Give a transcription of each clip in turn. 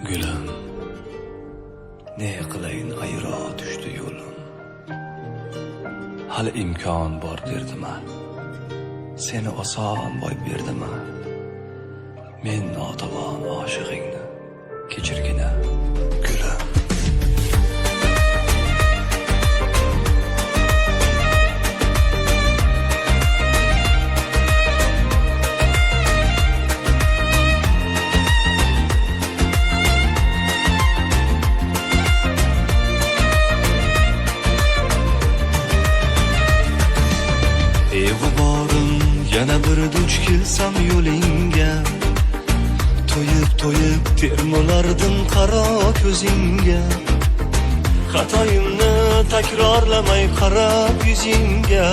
Gülüm, ne qilayin ayro düştü yo'lim. Hali imkon bor derdima, seni oson boy berdima. Men notavon oshig'ingni kechirgina gulum. Yana bir duch kelsam yo'lingga, to'yib termulardim qaro ko'zingga. Xatoyimni takrorlamay qarab yuzingga.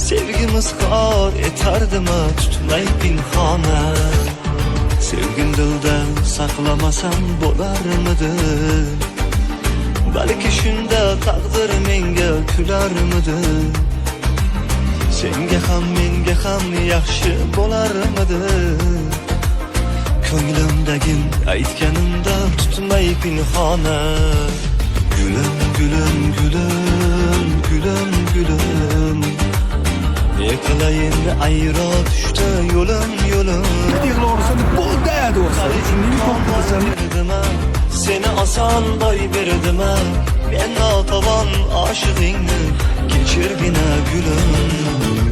Sevgimiz qor etardimi tutmay pinhona. Sevgim dilda saqlamasam bo'larmidi? Balki shunda taqdir menga kularmidi? Senga ham menga ham yaxshi bo'larmidi? Ko'nglimdagi aytganimda tutmay pinhona. Gulum, gulum, gulum, gulum, gulum. Ne qilayin ayro tushdi yo'lim, yo'lim. Seni oson boy berdima, men notavon oshig'ingni kechirgina gulum.